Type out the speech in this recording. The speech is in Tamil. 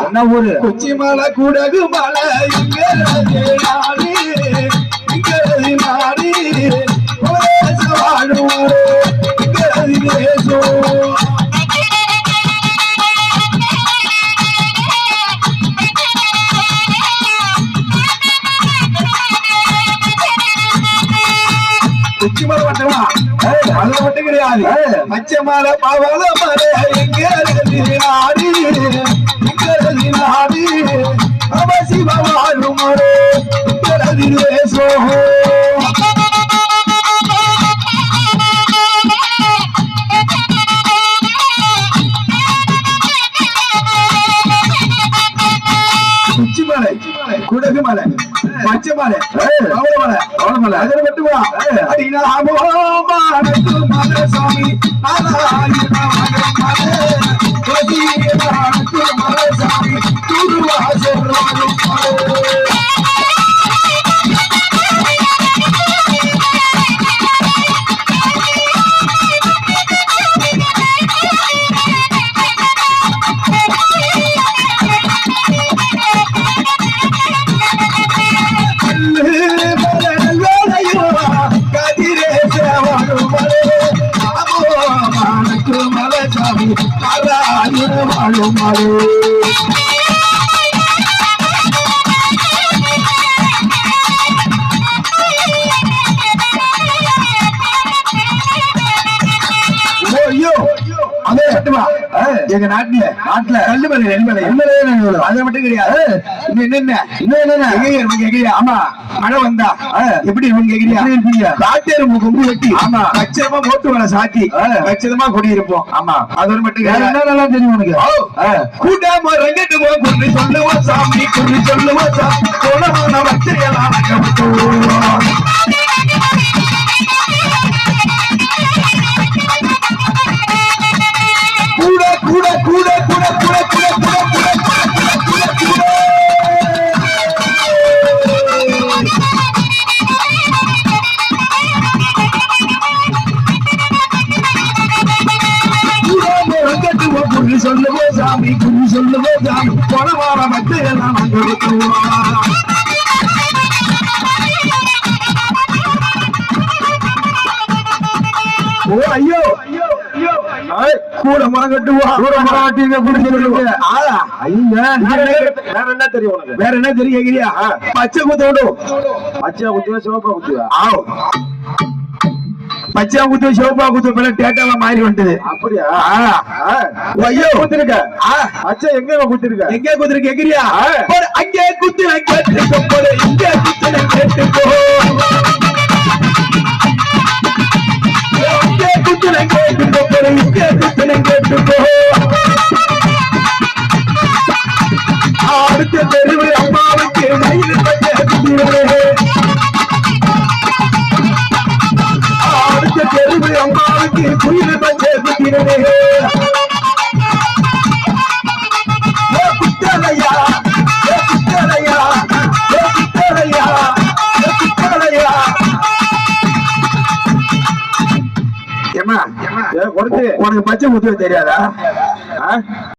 என்ன ஊரு? கொச்சி மலை கூடகு மலை நாடி நாடி வாழுவாரு கொச்சி மலை மட்டுமா? அது மட்டும் கிடையாது. மச்ச மலை பாவல மலை எங்க நாடி நாடி அவ சிவ வாழுமாறு சோஹோ குடகு மலை பச்சை மலை அவள மலை அதில் மட்டுமா? அடிநாமோ மலை சாமி மலை சாமி வாழும் மாறு எங்க நாட்டுல கல்லுமலை நெல்மலை அது மட்டும் கிடையாது. என்னென்ன ஆமா மழை வந்தா எப்படி கேக்குறியா? காட்டெரும்பு கொம்பு வெட்டி ஆமா கச்சிதமா போட்டு வர சாத்தி கச்சிதமா குடியிருப்போம். ஆமா அது மட்டும் நல்லா தெரியும் உனக்கு. கூட்டாம ரங்கட்டுமோ குறி சொல்லுவோம் சாமி குறி சொல்லுவோம் சாமி கோலமான வச்சையெல்லாம் சொல்லுவோம் சாமி குறி சொல்லுவோம் சாமி கொலவார வச்சையெல்லாம் ஓ ஐயோ கூட மரம் கட்டுவோம் கூட மரம் கட்டி வேற என்ன தெரியும் உனக்கு? வேற என்ன தெரியும் கேக்குறியா? பச்சை குத்து விடும். பச்சை குத்துவா சிவப்பா குத்துவா? பச்சை குத்து சிவப்பா குத்து மேல டேட்டாவா மாறி வந்துது. அப்படியா? ஐயோ குத்துருக்க பச்சை எங்க குத்துருக்க? எங்க குத்துருக்க கேக்குறியா? அங்கே குத்து கேட்டுக்கோ போல இங்கே குத்து கேட்டுக்கோ அடுத்த தெருவு அம்மாவுக்கு மயில் பச்சை அடுத்த தெருவு அம்மாவுக்கு குயில் பச்சை குத்திரே குத்தலையா குத்தலையா குத்தலையா குத்தலையா உனக்கு பச்சை குத்துவ தெரியாதா?